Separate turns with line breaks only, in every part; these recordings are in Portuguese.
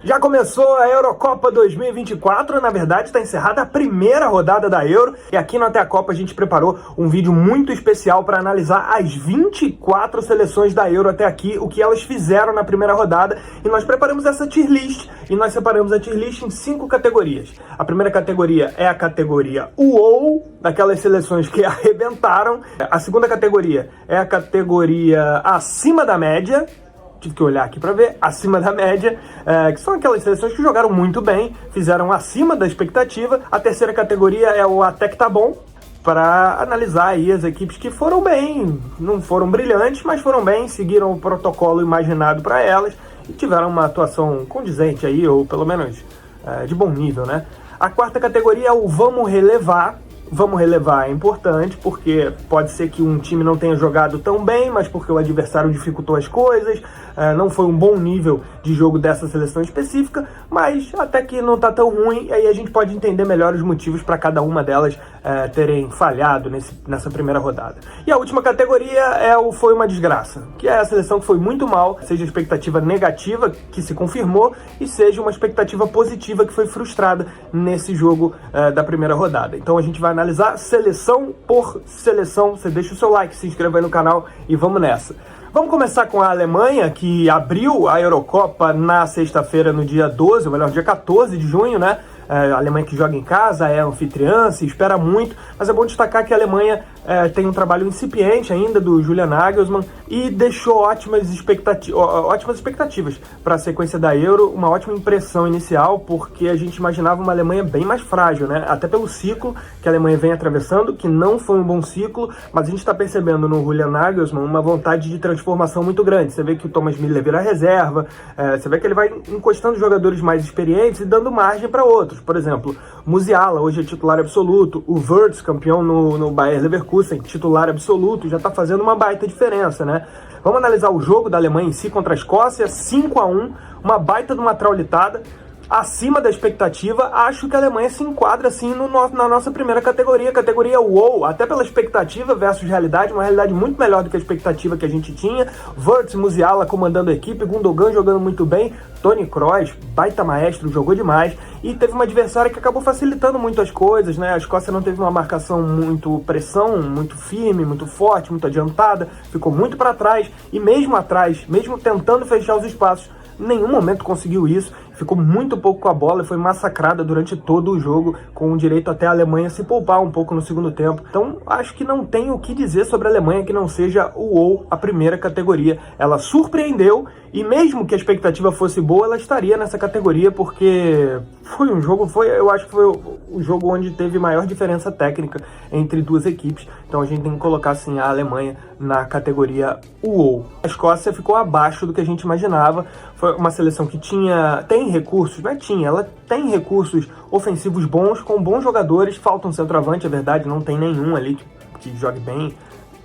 Já começou a Eurocopa 2024, na verdade está encerrada a primeira rodada da Euro, e aqui no Até a Copa a gente preparou um vídeo muito especial para analisar as 24 seleções da Euro até aqui, o que elas fizeram na primeira rodada, e nós preparamos essa tier list, e nós separamos a tier list em 5 categorias. A primeira categoria é a categoria UOL, daquelas seleções que arrebentaram. A segunda categoria é a categoria acima da média, tive que olhar aqui para ver, acima da média, que são aquelas seleções que jogaram muito bem, fizeram acima da expectativa. A terceira categoria é o até que tá bom, para analisar aí as equipes que foram bem, não foram brilhantes, mas foram bem, seguiram o protocolo imaginado para elas e tiveram uma atuação condizente aí, ou pelo menos de bom nível, né? A quarta categoria é o vamos relevar. Vamos relevar é importante, porque pode ser que um time não tenha jogado tão bem, mas porque o adversário dificultou as coisas, não foi um bom nível de jogo dessa seleção específica, mas até que não tá tão ruim, e aí a gente pode entender melhor os motivos para cada uma delas terem falhado nessa primeira rodada. E a última categoria é o foi uma desgraça, que é a seleção que foi muito mal, seja expectativa negativa, que se confirmou, e seja uma expectativa positiva, que foi frustrada nesse jogo da primeira rodada. Então a gente vai analisar seleção por seleção. Você deixa o seu like, se inscreva aí no canal e vamos nessa. Vamos começar com a Alemanha, que abriu a Eurocopa na sexta-feira, no dia 12, ou melhor, dia 14 de junho, né? A Alemanha que joga em casa, é anfitriã, se espera muito, mas é bom destacar que a Alemanha tem um trabalho incipiente ainda do Julian Nagelsmann e deixou ótimas expectativas para a sequência da Euro, uma ótima impressão inicial, porque a gente imaginava uma Alemanha bem mais frágil, né? Até pelo ciclo que a Alemanha vem atravessando, que não foi um bom ciclo, mas a gente está percebendo no Julian Nagelsmann uma vontade de transformação muito grande. Você vê que o Thomas Müller vira reserva, você vê que ele vai encostando jogadores mais experientes e dando margem para outros. Por exemplo, Musiala, hoje é titular absoluto, o Wirtz, campeão no Bayer Leverkusen, titular absoluto, já está fazendo uma baita diferença, né? Vamos analisar o jogo da Alemanha em si contra a Escócia, 5-1, uma baita de uma traulitada, acima da expectativa. Acho que a Alemanha se enquadra assim na nossa primeira categoria UOL, até pela expectativa versus realidade, uma realidade muito melhor do que a expectativa que a gente tinha. Wirtz, Musiala comandando a equipe, Gundogan jogando muito bem, Toni Kroos, baita maestro, jogou demais, e teve uma adversária que acabou facilitando muito as coisas, né? A Escócia não teve uma marcação muito pressão, muito firme, muito forte, muito adiantada, ficou muito para trás, e mesmo atrás, mesmo tentando fechar os espaços, em nenhum momento conseguiu isso, ficou muito pouco com a bola e foi massacrada durante todo o jogo, com o direito até a Alemanha se poupar um pouco no segundo tempo. Então, acho que não tem o que dizer sobre a Alemanha que não seja o UOL, a primeira categoria. Ela surpreendeu, e mesmo que a expectativa fosse boa, ela estaria nessa categoria, porque eu acho que foi o jogo onde teve maior diferença técnica entre duas equipes. Então a gente tem que colocar assim a Alemanha na categoria UOL. A Escócia ficou abaixo do que a gente imaginava. Foi uma seleção que tem recursos, não é tinha, ela tem recursos ofensivos bons, com bons jogadores. Falta um centroavante, é verdade, não tem nenhum ali que jogue bem.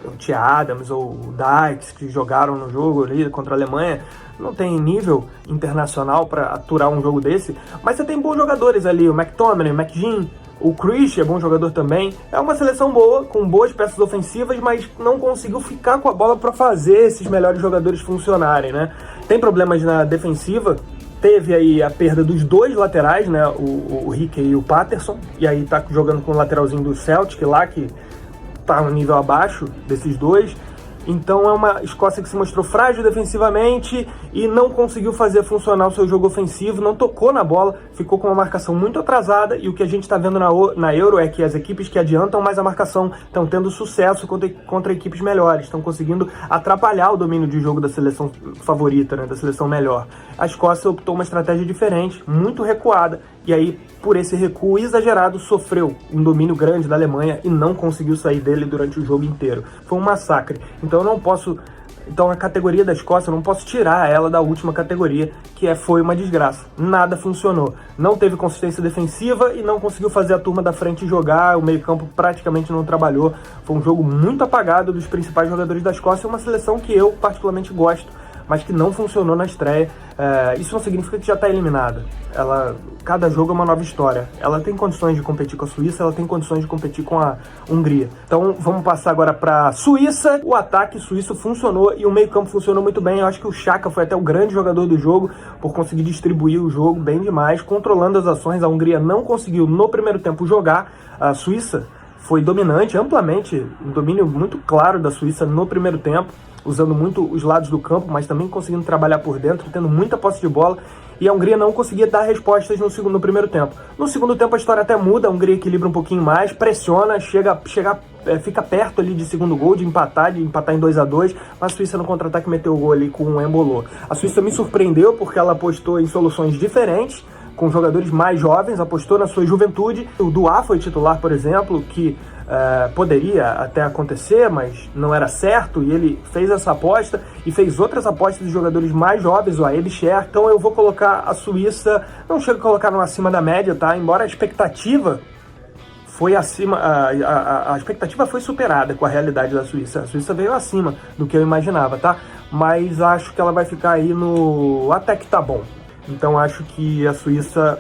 O Tia Adams ou o Dykes, que jogaram no jogo ali contra a Alemanha, não tem nível internacional para aturar um jogo desse, mas você tem bons jogadores ali, o McTominay, o McGinn, o Krish é bom jogador também. É uma seleção boa, com boas peças ofensivas, mas não conseguiu ficar com a bola para fazer esses melhores jogadores funcionarem, né? Tem problemas na defensiva, teve aí a perda dos dois laterais, né? O Rique e o Patterson, e aí tá jogando com o lateralzinho do Celtic lá, que tá um nível abaixo desses dois. Então é uma Escócia que se mostrou frágil defensivamente e não conseguiu fazer funcionar o seu jogo ofensivo, não tocou na bola, ficou com uma marcação muito atrasada, e o que a gente está vendo na Euro é que as equipes que adiantam mais a marcação estão tendo sucesso contra equipes melhores, estão conseguindo atrapalhar o domínio de jogo da seleção favorita, né, da seleção melhor. A Escócia optou uma estratégia diferente, muito recuada, e aí, por esse recuo exagerado, sofreu um domínio grande da Alemanha e não conseguiu sair dele durante o jogo inteiro. Foi um massacre. Então a categoria da Escócia, eu não posso tirar ela da última categoria, que foi uma desgraça. Nada funcionou. Não teve consistência defensiva e não conseguiu fazer a turma da frente jogar, o meio-campo praticamente não trabalhou. Foi um jogo muito apagado dos principais jogadores da Escócia, uma seleção que eu particularmente gosto, mas que não funcionou na estreia. Isso não significa que já está eliminada. Cada jogo é uma nova história. Ela tem condições de competir com a Suíça, ela tem condições de competir com a Hungria. Então vamos passar agora para a Suíça. O ataque suíço funcionou e o meio-campo funcionou muito bem. Eu acho que o Xhaka foi até o grande jogador do jogo por conseguir distribuir o jogo bem demais, controlando as ações. A Hungria não conseguiu no primeiro tempo jogar. A Suíça foi dominante, amplamente, um domínio muito claro da Suíça no primeiro tempo, usando muito os lados do campo, mas também conseguindo trabalhar por dentro, tendo muita posse de bola, e a Hungria não conseguia dar respostas no primeiro tempo. No segundo tempo a história até muda, a Hungria equilibra um pouquinho mais, pressiona, fica perto ali de segundo gol, de empatar em 2-2, mas a Suíça no contra-ataque meteu o gol ali com o Embolo. A Suíça me surpreendeu porque ela apostou em soluções diferentes, com jogadores mais jovens, apostou na sua juventude. O Duá foi titular, por exemplo, que poderia até acontecer, mas não era certo, e ele fez essa aposta e fez outras apostas de jogadores mais jovens, o Aebischer. Então eu vou colocar a Suíça, não chego a colocar no acima da média, tá? Embora a expectativa foi acima, a expectativa foi superada com a realidade da Suíça. A Suíça veio acima do que eu imaginava, tá? Mas acho que ela vai ficar aí no até que tá bom. Então acho que a Suíça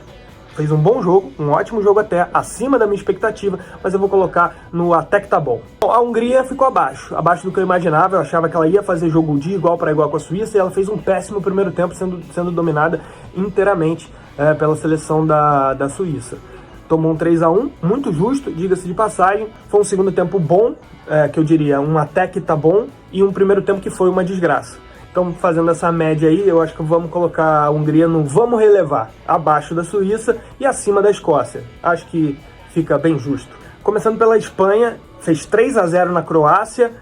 fez um bom jogo, um ótimo jogo até, acima da minha expectativa, mas eu vou colocar no até que tá bom. A Hungria ficou abaixo do que eu imaginava. Eu achava que ela ia fazer jogo de igual para igual com a Suíça, e ela fez um péssimo primeiro tempo, sendo dominada inteiramente pela seleção da Suíça. Tomou um 3-1, muito justo, diga-se de passagem. Foi um segundo tempo bom, que eu diria um até que tá bom, e um primeiro tempo que foi uma desgraça. Então, fazendo essa média aí, eu acho que vamos colocar a Hungria no vamos relevar, abaixo da Suíça e acima da Escócia. Acho que fica bem justo. Começando pela Espanha, fez 3-0 na Croácia.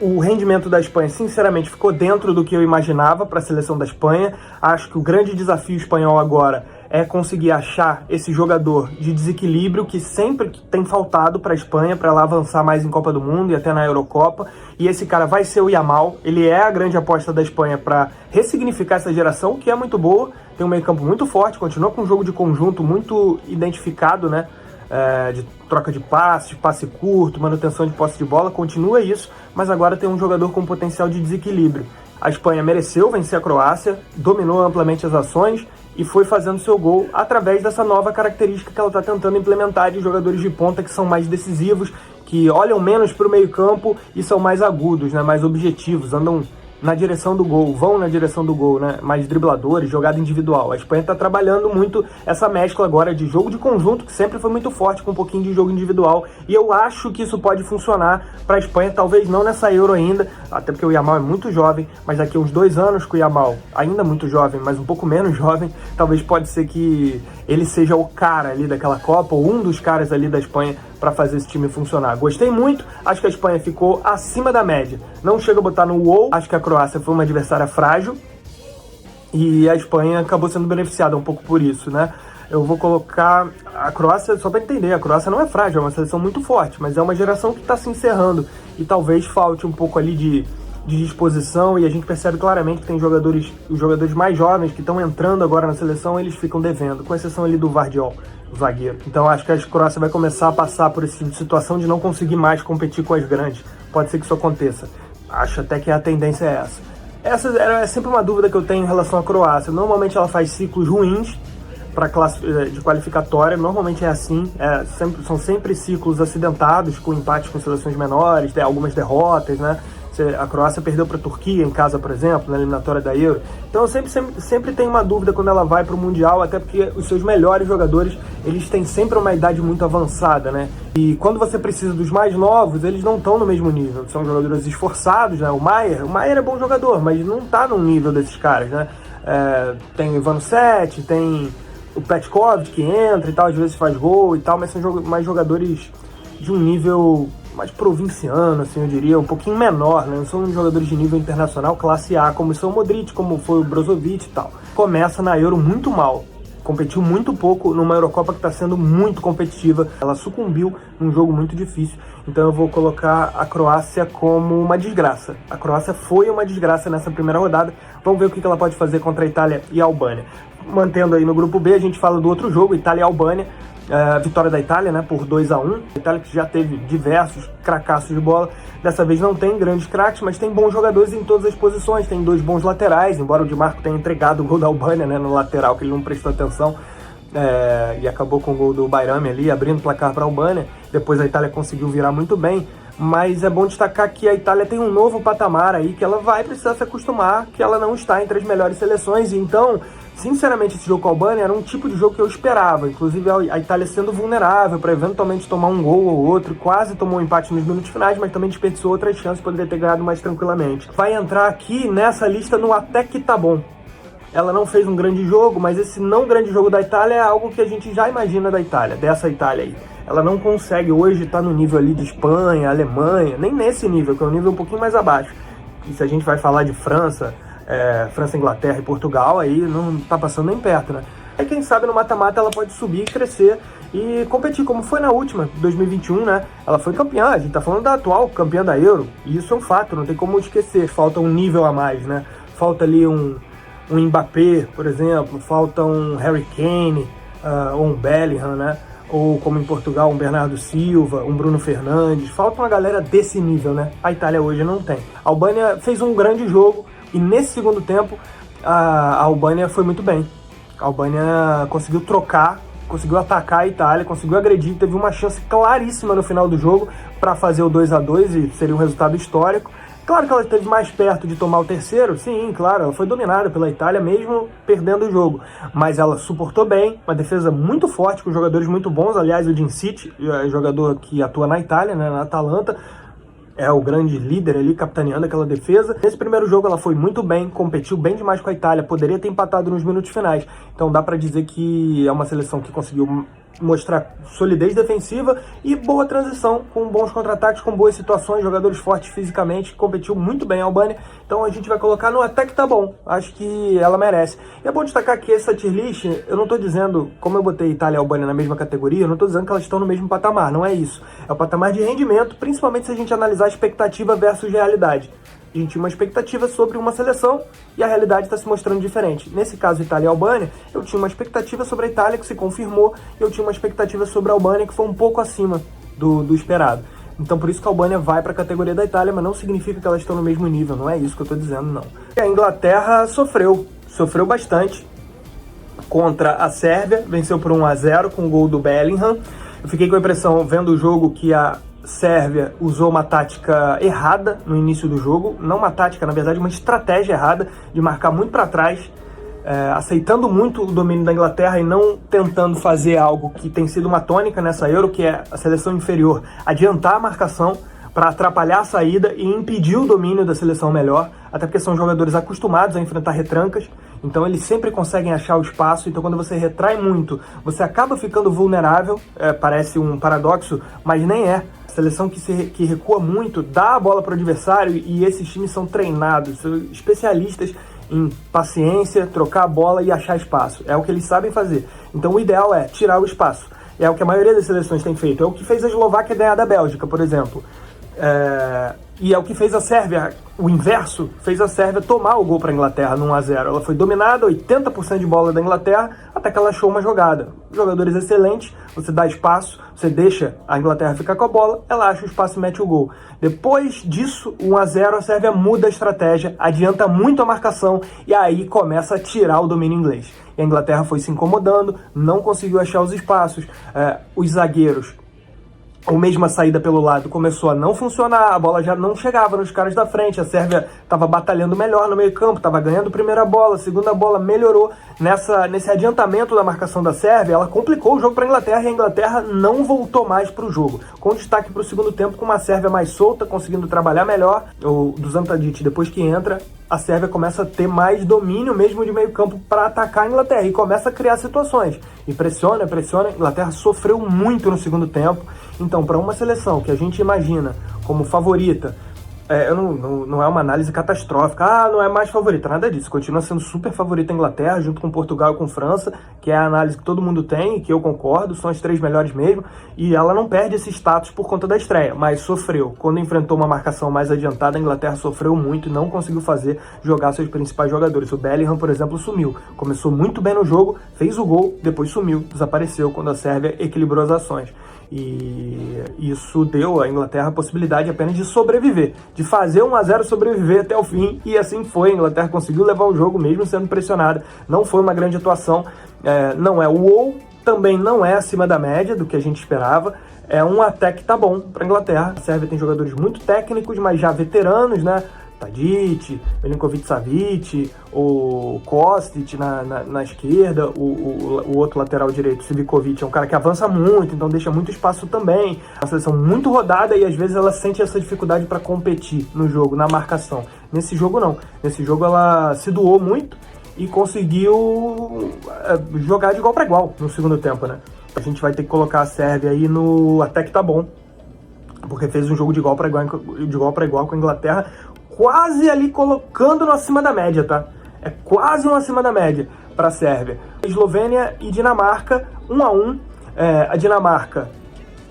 O rendimento da Espanha, sinceramente, ficou dentro do que eu imaginava para a seleção da Espanha. Acho que o grande desafio espanhol agora é conseguir achar esse jogador de desequilíbrio que sempre tem faltado para a Espanha, para ela avançar mais em Copa do Mundo e até na Eurocopa. E esse cara vai ser o Yamal. Ele é a grande aposta da Espanha para ressignificar essa geração, que é muito boa, tem um meio-campo muito forte, continua com um jogo de conjunto muito identificado, né? De troca de passes, passe curto, manutenção de posse de bola, continua isso, mas agora tem um jogador com potencial de desequilíbrio. A Espanha mereceu vencer a Croácia, dominou amplamente as ações e foi fazendo seu gol através dessa nova característica que ela está tentando implementar de jogadores de ponta que são mais decisivos, que olham menos para o meio-campo e são mais agudos, né, mais objetivos, andam na direção do gol, vão na direção do gol, né? Mais dribladores, jogada individual. A Espanha está trabalhando muito essa mescla agora de jogo de conjunto, que sempre foi muito forte, com um pouquinho de jogo individual, e eu acho que isso pode funcionar para a Espanha, talvez não nessa Euro ainda, até porque o Yamal é muito jovem, mas daqui a uns 2 anos com o Yamal, ainda muito jovem, mas um pouco menos jovem, talvez pode ser que ele seja o cara ali daquela Copa, ou um dos caras ali da Espanha, para fazer esse time funcionar. Gostei muito, acho que a Espanha ficou acima da média. Não chega a botar no WoW, acho que a Croácia foi uma adversária frágil e a Espanha acabou sendo beneficiada um pouco por isso, né? Eu vou colocar a Croácia, só para entender, a Croácia não é frágil, é uma seleção muito forte, mas é uma geração que está se encerrando e talvez falte um pouco ali de disposição, e a gente percebe claramente que tem os jogadores mais jovens que estão entrando agora na seleção, eles ficam devendo, com exceção ali do Vardiol, o zagueiro. Então acho que a Croácia vai começar a passar por essa situação de não conseguir mais competir com as grandes. Pode ser que isso aconteça. Acho até que a tendência é essa. Essa é sempre uma dúvida que eu tenho em relação à Croácia. Normalmente ela faz ciclos ruins de qualificatória, normalmente é assim, são sempre ciclos acidentados, com empates com seleções menores, algumas derrotas, né? A Croácia perdeu para a Turquia em casa, por exemplo, na eliminatória da Euro. Então eu sempre tenho uma dúvida quando ela vai para o Mundial, até porque os seus melhores jogadores, eles têm sempre uma idade muito avançada, né? E quando você precisa dos mais novos, eles não estão no mesmo nível. São jogadores esforçados, né? O Maier é bom jogador, mas não está no nível desses caras, né? Tem o Ivanovic, tem o Petkov que entra e tal, às vezes faz gol e tal, mas são mais jogadores de um nível mais provinciano, assim, eu diria, um pouquinho menor, né? Não são jogadores de nível internacional, classe A, como são o Modric, como foi o Brozovic e tal. Começa na Euro muito mal, competiu muito pouco numa Eurocopa que está sendo muito competitiva. Ela sucumbiu num jogo muito difícil, então eu vou colocar a Croácia como uma desgraça. A Croácia foi uma desgraça nessa primeira rodada, vamos ver o que ela pode fazer contra a Itália e a Albânia. mantendo aí no grupo B, a gente fala do outro jogo, Itália e Albânia. Vitória da Itália, né, por 2-1. A Itália que já teve diversos cracaços de bola, dessa vez não tem grandes craques, mas tem bons jogadores em todas as posições, tem 2 bons laterais, embora o Di Marco tenha entregado o gol da Albânia, né, no lateral, que ele não prestou atenção, e acabou com o gol do Bayrami ali, abrindo o placar para a Albânia. Depois a Itália conseguiu virar muito bem, mas é bom destacar que a Itália tem um novo patamar aí, que ela vai precisar se acostumar, que ela não está entre as melhores seleções. Então, sinceramente, esse jogo com a Albânia era um tipo de jogo que eu esperava, inclusive a Itália sendo vulnerável para eventualmente tomar um gol ou outro, quase tomou um empate nos minutos finais, mas também desperdiçou outras chances, poderia ter ganhado mais tranquilamente. Vai entrar aqui nessa lista no até que tá bom. Ela não fez um grande jogo, mas esse não grande jogo da Itália é algo que a gente já imagina da Itália, dessa Itália aí. Ela não consegue hoje estar no nível ali de Espanha, Alemanha, nem nesse nível, que é um nível um pouquinho mais abaixo. E se a gente vai falar de França, Inglaterra e Portugal, aí não tá passando nem perto, né? Aí quem sabe no mata-mata ela pode subir, crescer e competir, como foi na última, 2021, né? Ela foi campeã, a gente tá falando da atual campeã da Euro, e isso é um fato, não tem como esquecer. Falta um nível a mais, né? Falta ali um Mbappé, por exemplo, falta um Harry Kane, ou um Bellingham, né? Ou como em Portugal, um Bernardo Silva, um Bruno Fernandes. Falta uma galera desse nível, né? A Itália hoje não tem. A Albânia fez um grande jogo e nesse segundo tempo a Albânia foi muito bem. A Albânia conseguiu trocar, conseguiu atacar a Itália, conseguiu agredir, teve uma chance claríssima no final do jogo para fazer o 2-2 e seria um resultado histórico. Claro que ela esteve mais perto de tomar o terceiro, sim, claro, ela foi dominada pela Itália mesmo perdendo o jogo, mas ela suportou bem, uma defesa muito forte, com jogadores muito bons. Aliás, o Djindicic, jogador que atua na Itália, né, na Atalanta, é o grande líder ali, capitaneando aquela defesa. Nesse primeiro jogo ela foi muito bem, competiu bem demais com a Itália, poderia ter empatado nos minutos finais, então dá para dizer que é uma seleção que conseguiu mostrar solidez defensiva e boa transição, com bons contra-ataques, com boas situações, jogadores fortes fisicamente, competiu muito bem a Albânia, então a gente vai colocar no até que tá bom, acho que ela merece. E é bom destacar que essa tier list, eu não tô dizendo, como eu botei Itália e Albânia na mesma categoria, eu não tô dizendo que elas estão no mesmo patamar, não é isso, é o patamar de rendimento, principalmente se a gente analisar expectativa versus realidade. A gente tinha uma expectativa sobre uma seleção e a realidade está se mostrando diferente. Nesse caso, Itália e Albânia, eu tinha uma expectativa sobre a Itália que se confirmou, e eu tinha uma expectativa sobre a Albânia que foi um pouco acima do esperado. Então por isso que a Albânia vai para a categoria da Itália, mas não significa que elas estão no mesmo nível, não é isso que eu estou dizendo, não. E a Inglaterra sofreu bastante contra a Sérvia, venceu por 1-0 com o gol do Bellingham. Eu fiquei com a impressão, vendo o jogo, que a Sérvia usou uma tática errada no início do jogo, não uma tática, na verdade, uma estratégia errada de marcar muito para trás, aceitando muito o domínio da Inglaterra e não tentando fazer algo que tem sido uma tônica nessa Euro, que é a seleção inferior adiantar a marcação para atrapalhar a saída e impedir o domínio da seleção melhor, até porque são jogadores acostumados a enfrentar retrancas, então eles sempre conseguem achar o espaço. Então quando você retrai muito, você acaba ficando vulnerável, parece um paradoxo, mas nem é. A seleção que recua muito dá a bola para o adversário, e esses times são treinados, são especialistas em paciência, trocar a bola e achar espaço. É o que eles sabem fazer. Então o ideal é tirar o espaço. É o que a maioria das seleções tem feito. É o que fez a Eslováquia ganhar da Bélgica, por exemplo. E é o que fez a Sérvia, o inverso, fez a Sérvia tomar o gol para a Inglaterra no 1-0. Ela foi dominada, 80% de bola da Inglaterra, até que ela achou uma jogada. Jogadores excelentes, você dá espaço, você deixa a Inglaterra ficar com a bola, ela acha o espaço e mete o gol. Depois disso, 1-0, a Sérvia muda a estratégia, adianta muito a marcação e aí começa a tirar o domínio inglês. E a Inglaterra foi se incomodando, não conseguiu achar os espaços, os zagueiros, ou mesmo a saída pelo lado, começou a não funcionar, a bola já não chegava nos caras da frente, a Sérvia estava batalhando melhor no meio campo, estava ganhando primeira bola, segunda bola, melhorou. Nesse adiantamento da marcação da Sérvia, ela complicou o jogo para a Inglaterra, e a Inglaterra não voltou mais para o jogo, com destaque para o segundo tempo, com uma Sérvia mais solta, conseguindo trabalhar melhor. O Dusan Tadic, depois que entra, a Sérvia começa a ter mais domínio mesmo de meio campo para atacar a Inglaterra, e começa a criar situações, e pressiona, a Inglaterra sofreu muito no segundo tempo. Então, para uma seleção que a gente imagina como favorita, não é uma análise catastrófica, não é mais favorita, nada disso, continua sendo super favorita a Inglaterra, junto com Portugal e com França, que é a análise que todo mundo tem, e que eu concordo, são as 3 melhores mesmo, e ela não perde esse status por conta da estreia, mas sofreu, quando enfrentou uma marcação mais adiantada, a Inglaterra sofreu muito e não conseguiu jogar seus principais jogadores. O Bellingham, por exemplo, sumiu, começou muito bem no jogo, fez o gol, depois sumiu, desapareceu quando a Sérvia equilibrou as ações. E isso deu à Inglaterra a possibilidade apenas de sobreviver, de fazer 1-0, sobreviver até o fim, e assim foi. A Inglaterra conseguiu levar o jogo mesmo sendo pressionada. Não foi uma grande atuação, não é o WoW, também não é acima da média do que a gente esperava. É um até que tá bom para a Inglaterra. A Sérvia tem jogadores muito técnicos, mas já veteranos, né? Tadic, Milinkovic-Savic, o Kostic na esquerda, o outro lateral direito, Sivikovic, é um cara que avança muito, então deixa muito espaço também. É uma seleção muito rodada e às vezes ela sente essa dificuldade para competir no jogo, na marcação. Nesse jogo não. Nesse jogo ela se doou muito e conseguiu jogar de igual para igual no segundo tempo, né? A gente vai ter que colocar a Sérvia aí no até que tá bom, porque fez um jogo de igual para igual com a Inglaterra, quase ali colocando no acima da média, tá? É quase um acima da média para a Sérvia. Eslovênia e Dinamarca, 1-1. A Dinamarca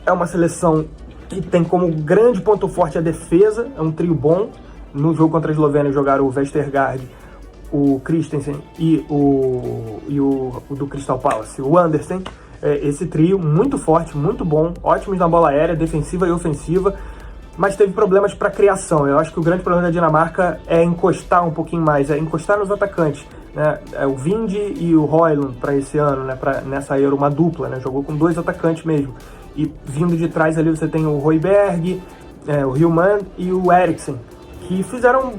é uma seleção que tem como grande ponto forte a defesa, é um trio bom. No jogo contra a Eslovênia jogaram o Vestergaard, o Christensen e o do Crystal Palace, o Andersen. Esse trio muito forte, muito bom, ótimos na bola aérea, defensiva e ofensiva, mas teve problemas para criação. Eu acho que o grande problema da Dinamarca é encostar um pouquinho mais, é encostar nos atacantes, né? O Vindy e o Højlund para esse ano, né? Nessa Euro, uma dupla, né? Jogou com 2 atacantes mesmo. E vindo de trás ali você tem o Højbjerg, o Hjulmand e o Eriksen, que fizeram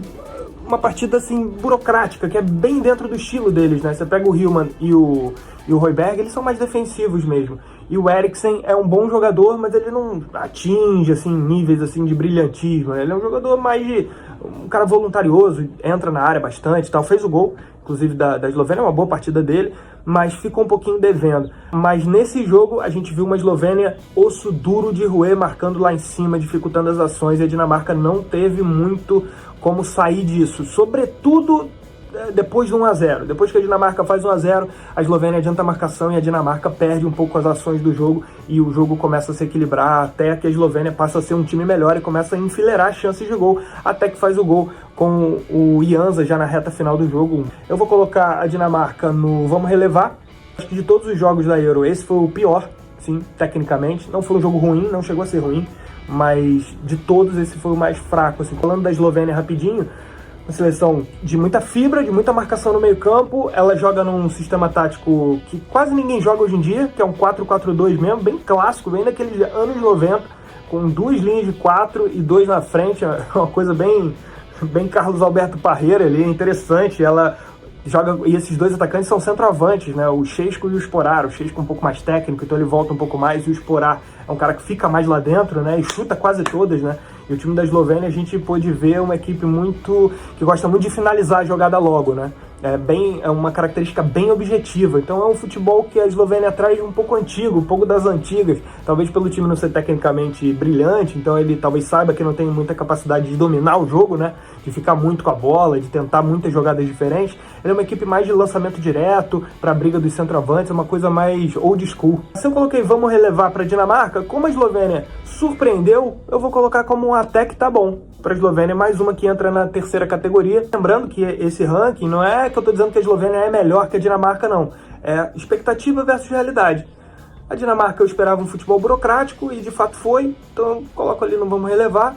uma partida assim burocrática, que é bem dentro do estilo deles, né? Você pega o Hjulmand e o Højbjerg, eles são mais defensivos mesmo. E o Eriksen é um bom jogador, mas ele não atinge assim níveis assim de brilhantismo. Ele é um jogador mais um cara voluntarioso, entra na área bastante, tal. Fez o gol, inclusive da Eslovênia, uma boa partida dele, mas ficou um pouquinho devendo. Mas nesse jogo a gente viu uma Eslovênia osso duro de roer, marcando lá em cima, dificultando as ações, e a Dinamarca não teve muito como sair disso, sobretudo depois do 1-0. Depois que a Dinamarca faz 1-0, a Eslovênia adianta a marcação e a Dinamarca perde um pouco as ações do jogo e o jogo começa a se equilibrar até que a Eslovênia passa a ser um time melhor e começa a enfileirar chances de gol, até que faz o gol com o Jansa já na reta final do jogo. Eu vou colocar a Dinamarca no vamos relevar. Acho que de todos os jogos da Euro, esse foi o pior, sim, tecnicamente. Não foi um jogo ruim, não chegou a ser ruim, mas de todos esse foi o mais fraco. Assim, falando da Eslovênia rapidinho, uma seleção de muita fibra, de muita marcação no meio campo. Ela joga num sistema tático que quase ninguém joga hoje em dia, que é um 4-4-2 mesmo, bem clássico, bem daqueles anos 90, com 2 linhas de 4 e 2 na frente, é uma coisa bem Carlos Alberto Parreira ali, é interessante. Ela joga, e esses 2 atacantes são centroavantes, né? O Šeško e o Sporar. O Šeško é um pouco mais técnico, então ele volta um pouco mais, e o Sporar é um cara que fica mais lá dentro, né? E chuta quase todas, né? E o time da Eslovênia a gente pôde ver uma equipe que gosta muito de finalizar a jogada logo, né? É uma característica bem objetiva. Então é um futebol que a Eslovênia traz um pouco antigo, um pouco das antigas, talvez pelo time não ser tecnicamente brilhante, então ele talvez saiba que não tem muita capacidade de dominar o jogo, né? De ficar muito com a bola, de tentar muitas jogadas diferentes. Ele é uma equipe mais de lançamento direto, para a briga dos centroavantes, é uma coisa mais old school. Se eu coloquei vamos relevar para a Dinamarca, como a Eslovênia surpreendeu, eu vou colocar como um até que tá bom para a Eslovênia, mais uma que entra na terceira categoria. Lembrando que esse ranking não é que eu tô dizendo que a Eslovênia é melhor que a Dinamarca, não. É expectativa versus realidade. A Dinamarca eu esperava um futebol burocrático e de fato foi, então eu coloco ali no vamos relevar.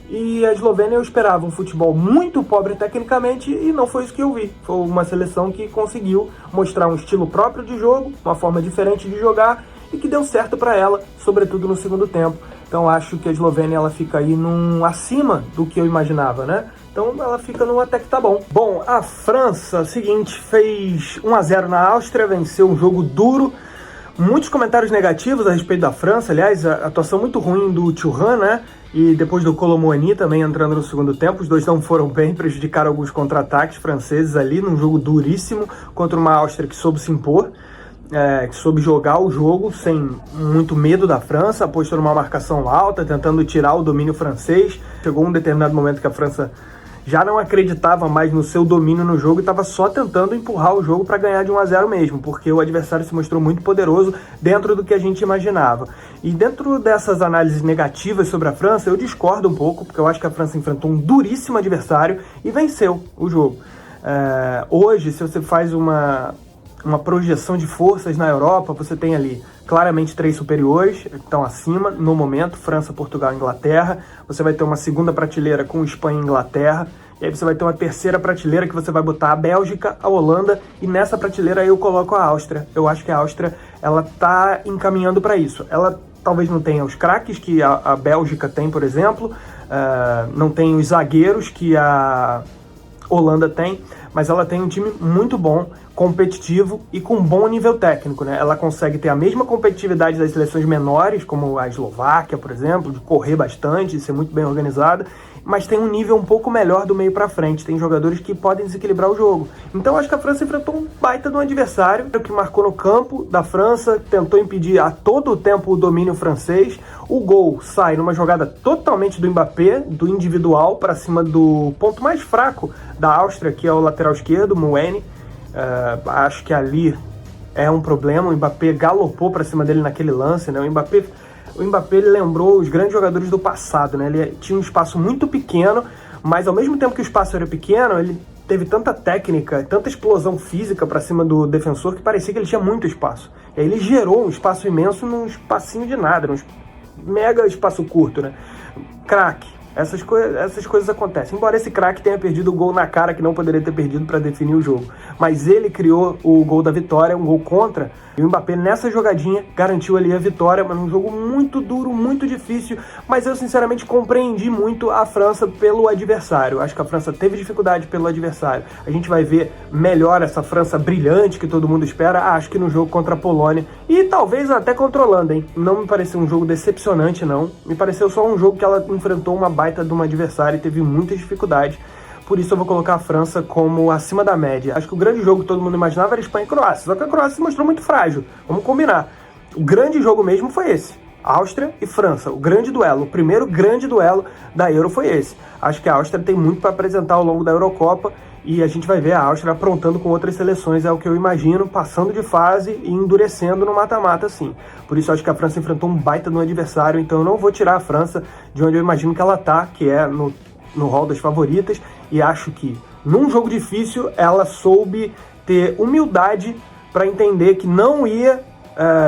E a Eslovênia eu esperava um futebol muito pobre tecnicamente e não foi isso que eu vi. Foi uma seleção que conseguiu mostrar um estilo próprio de jogo, uma forma diferente de jogar e que deu certo para ela, sobretudo no segundo tempo. Então acho que a Eslovênia ela fica aí acima do que eu imaginava, né? Então ela fica num até que tá bom. Bom, a França, seguinte, fez 1-0 na Áustria, venceu um jogo duro. Muitos comentários negativos a respeito da França, aliás, a atuação muito ruim do Thuram, né? E depois do Kolo Muani também entrando no segundo tempo. Os dois não foram bem, prejudicaram alguns contra-ataques franceses ali, num jogo duríssimo contra uma Áustria que soube se impor. que soube jogar o jogo sem muito medo da França, apostou numa marcação alta, tentando tirar o domínio francês. Chegou um determinado momento que a França já não acreditava mais no seu domínio no jogo e estava só tentando empurrar o jogo para ganhar de 1-0 mesmo, porque o adversário se mostrou muito poderoso dentro do que a gente imaginava. E dentro dessas análises negativas sobre a França, eu discordo um pouco, porque eu acho que a França enfrentou um duríssimo adversário e venceu o jogo. Hoje, se você faz uma projeção de forças na Europa, você tem ali claramente 3 superiores, que estão acima no momento, França, Portugal e Inglaterra. Você vai ter uma segunda prateleira com Espanha e Inglaterra, e aí você vai ter uma terceira prateleira que você vai botar a Bélgica, a Holanda, e nessa prateleira aí eu coloco a Áustria. Eu acho que a Áustria, ela tá encaminhando para isso. Ela talvez não tenha os craques que a Bélgica tem, por exemplo, não tem os zagueiros que a Holanda tem, mas ela tem um time muito bom, competitivo e com bom nível técnico, né? Ela consegue ter a mesma competitividade das seleções menores, como a Eslováquia, por exemplo, de correr bastante, de ser muito bem organizada, mas tem um nível um pouco melhor do meio para frente. Tem jogadores que podem desequilibrar o jogo. Então acho que a França enfrentou um baita de um adversário que marcou no campo da França, tentou impedir a todo o tempo o domínio francês. O gol sai numa jogada totalmente do Mbappé, do individual, para cima do ponto mais fraco da Áustria, que é o lateral esquerdo, Mueni. Acho que ali é um problema. O Mbappé galopou para cima dele naquele lance, né? O Mbappé ele lembrou os grandes jogadores do passado, né? Ele tinha um espaço muito pequeno, mas ao mesmo tempo que o espaço era pequeno, ele teve tanta técnica, tanta explosão física para cima do defensor que parecia que ele tinha muito espaço. E aí ele gerou um espaço imenso num espacinho de nada, num mega espaço curto, né? Craque. Essas coisas acontecem. Embora esse craque tenha perdido o gol na cara que não poderia ter perdido para definir o jogo. Mas ele criou o gol da vitória, um gol contra. E o Mbappé nessa jogadinha garantiu ali a vitória, mas um jogo muito duro, muito difícil. Mas eu sinceramente compreendi muito a França pelo adversário. Acho que a França teve dificuldade pelo adversário. A gente vai ver melhor essa França brilhante que todo mundo espera, acho que no jogo contra a Polônia. E talvez até contra a Holanda, hein? Não me pareceu um jogo decepcionante, não. Me pareceu só um jogo que ela enfrentou uma baita de uma adversária e teve muita dificuldade. Por isso eu vou colocar a França como acima da média. Acho que o grande jogo que todo mundo imaginava era Espanha e Croácia. Só que a Croácia se mostrou muito frágil. Vamos combinar. O grande jogo mesmo foi esse. Áustria e França. O grande duelo. O primeiro grande duelo da Euro foi esse. Acho que a Áustria tem muito para apresentar ao longo da Eurocopa. E a gente vai ver a Áustria aprontando com outras seleções, é o que eu imagino, passando de fase e endurecendo no mata-mata, sim. Por isso eu acho que a França enfrentou um baita no adversário, então eu não vou tirar a França de onde eu imagino que ela tá, que é no hall das favoritas, e acho que num jogo difícil ela soube ter humildade para entender que não ia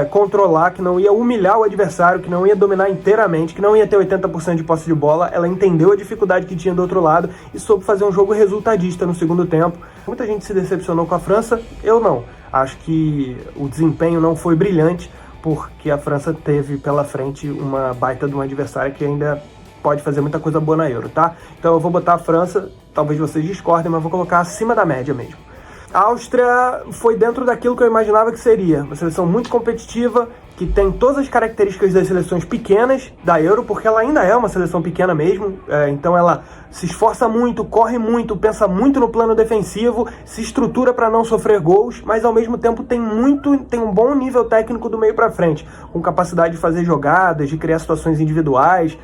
controlar, que não ia humilhar o adversário, que não ia dominar inteiramente, que não ia ter 80% de posse de bola. Ela entendeu a dificuldade que tinha do outro lado e soube fazer um jogo resultadista no segundo tempo. Muita gente se decepcionou com a França, eu não. Acho que o desempenho não foi brilhante, porque a França teve pela frente uma baita de uma adversária que ainda pode fazer muita coisa boa na Euro, tá? Então eu vou botar a França, talvez vocês discordem, mas vou colocar acima da média mesmo. A Áustria foi dentro daquilo que eu imaginava que seria. Uma seleção muito competitiva, que tem todas as características das seleções pequenas da Euro, porque ela ainda é uma seleção pequena mesmo. Então ela se esforça muito, corre muito, pensa muito no plano defensivo, se estrutura para não sofrer gols, mas ao mesmo tempo tem um bom nível técnico do meio para frente, com capacidade de fazer jogadas, de criar situações individuais,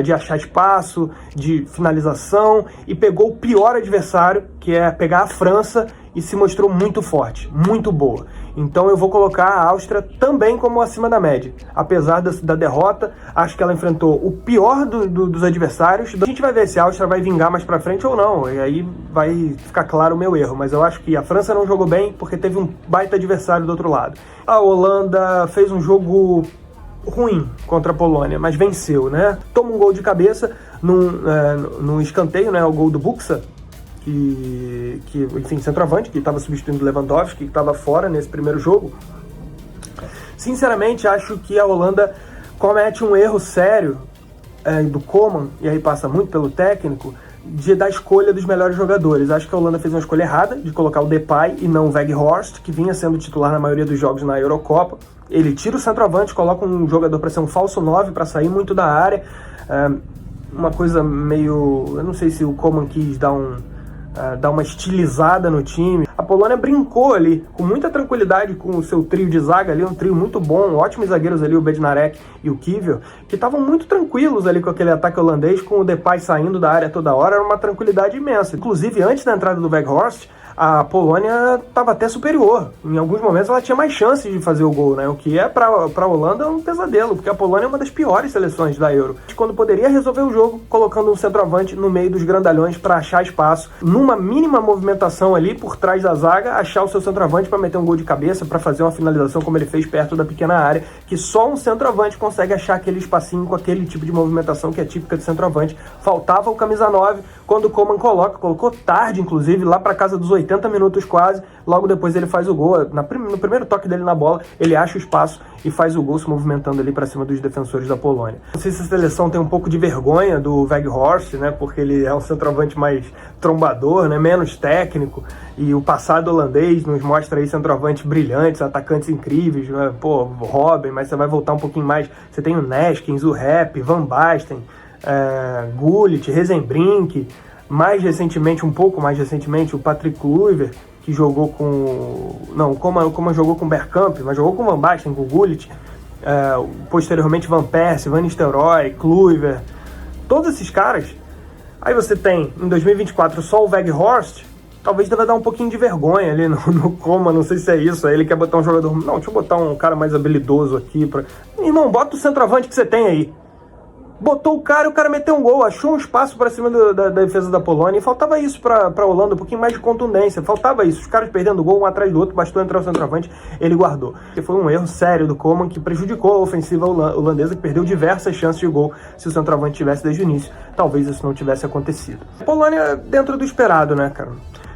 de achar espaço, de finalização, e pegou o pior adversário, que é pegar a França, e se mostrou muito forte, muito boa. Então eu vou colocar a Áustria também como acima da média. Apesar da derrota, acho que ela enfrentou o pior dos adversários. A gente vai ver se a Áustria vai vingar mais pra frente ou não, e aí vai ficar claro o meu erro. Mas eu acho que a França não jogou bem porque teve um baita adversário do outro lado. A Holanda fez um jogo ruim contra a Polônia, mas venceu, né? Toma um gol de cabeça num escanteio, né? O gol do Buxa, que enfim, centroavante, que estava substituindo o Lewandowski, que estava fora nesse primeiro jogo. Sinceramente, acho que a Holanda comete um erro sério do Koeman, e aí passa muito pelo técnico, da escolha dos melhores jogadores. Acho que a Holanda fez uma escolha errada de colocar o Depay e não o Weghorst, que vinha sendo titular na maioria dos jogos na Eurocopa. Ele tira o centroavante, coloca um jogador para ser um falso 9, para sair muito da área. Uma coisa meio... Eu não sei se o Koeman quis dar uma estilizada no time. A Polônia brincou ali com muita tranquilidade com o seu trio de zaga ali, um trio muito bom, ótimos zagueiros ali, o Bednarek e o Kiwior, que estavam muito tranquilos ali com aquele ataque holandês, com o Depay saindo da área toda hora, era uma tranquilidade imensa. Inclusive, antes da entrada do Weghorst, a Polônia estava até superior. Em alguns momentos ela tinha mais chances de fazer o gol, né? O que é para a Holanda um pesadelo, porque a Polônia é uma das piores seleções da Euro. Quando poderia resolver o jogo, colocando um centroavante no meio dos grandalhões para achar espaço, numa mínima movimentação ali por trás da zaga, achar o seu centroavante para meter um gol de cabeça, para fazer uma finalização como ele fez perto da pequena área, que só um centroavante consegue achar aquele espacinho com aquele tipo de movimentação que é típica de centroavante. Faltava o camisa 9, quando o Coman colocou tarde, inclusive, lá para casa dos 80 minutos quase, logo depois ele faz o gol, no primeiro toque dele na bola, ele acha o espaço e faz o gol se movimentando ali para cima dos defensores da Polônia. Não sei se a seleção tem um pouco de vergonha do Weghorst, né, porque ele é um centroavante mais trombador, né, menos técnico, e o passado holandês nos mostra aí centroavantes brilhantes, atacantes incríveis, né, pô, Robben, mas você vai voltar um pouquinho mais, você tem o Neskins, o Rep, Van Basten, Gullit, Rezenbrink, um pouco mais recentemente, o Patrick Kluivert, que jogou com... Não, como jogou com o Bergkamp, mas jogou com o Van Basten, com o Gullit, posteriormente Van Persie, Van Nistelrooy, Kluivert, todos esses caras. Aí você tem, em 2024, só o Weghorst, talvez deva dar um pouquinho de vergonha ali no Coman, não sei se é isso, aí ele quer botar um jogador... Não, deixa eu botar um cara mais habilidoso aqui. Irmão, bota o centroavante que você tem aí. Botou o cara e o cara meteu um gol, achou um espaço para cima da defesa da Polônia, e faltava isso para a Holanda, um pouquinho mais de contundência, faltava isso, os caras perdendo gol um atrás do outro, bastou entrar o centroavante, ele guardou. E foi um erro sério do Coman que prejudicou a ofensiva holandesa, que perdeu diversas chances de gol se o centroavante tivesse desde o início. Talvez isso não tivesse acontecido. A Polônia dentro do esperado, né, cara?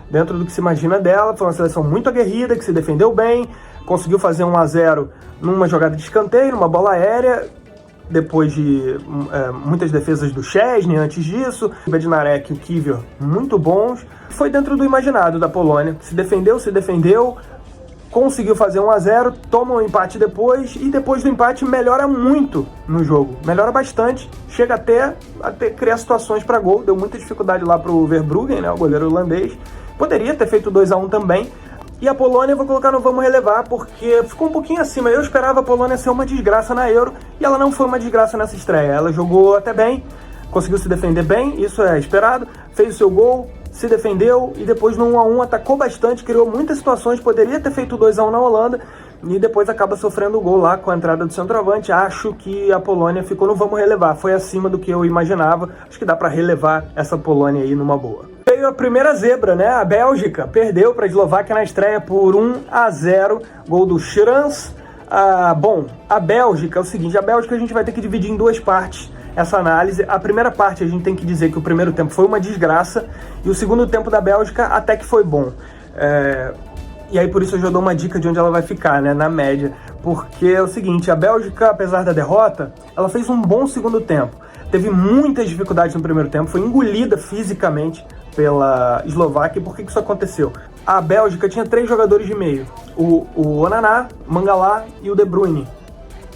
Dentro do que se imagina dela, foi uma seleção muito aguerrida, que se defendeu bem, conseguiu fazer 1-0 numa jogada de escanteio, numa bola aérea, depois de muitas defesas do Szczęsny antes disso, o Bednarek e o Kiwior muito bons. Foi dentro do imaginado da Polônia, se defendeu, conseguiu fazer 1-0, toma um empate depois, e depois do empate melhora muito no jogo, melhora bastante, chega até criar situações para gol, deu muita dificuldade lá pro Verbruggen, né, o goleiro holandês, poderia ter feito 2-1 também. E a Polônia eu vou colocar no vamos relevar, porque ficou um pouquinho acima. Eu esperava a Polônia ser uma desgraça na Euro, e ela não foi uma desgraça nessa estreia. Ela jogou até bem, conseguiu se defender bem, isso é esperado, fez o seu gol, se defendeu, e depois no 1-1 atacou bastante, criou muitas situações, poderia ter feito 2-1 na Holanda, e depois acaba sofrendo o gol lá com a entrada do centroavante. Acho que a Polônia ficou no vamos relevar, foi acima do que eu imaginava. Acho que dá para relevar essa Polônia aí numa boa. Veio a primeira zebra, né? A Bélgica perdeu para a Eslováquia na estreia por 1-0, gol do Schrans. Bom, a Bélgica é o seguinte, a Bélgica a gente vai ter que dividir em duas partes essa análise. A primeira parte a gente tem que dizer que o primeiro tempo foi uma desgraça, e o segundo tempo da Bélgica até que foi bom. E aí por isso eu já dou uma dica de onde ela vai ficar, né, na média. Porque é o seguinte, a Bélgica, apesar da derrota, ela fez um bom segundo tempo. Teve muitas dificuldades no primeiro tempo, foi engolida fisicamente pela Eslováquia. Por que isso aconteceu? A Bélgica tinha 3 jogadores de meio, o Onana, Mangala e o De Bruyne.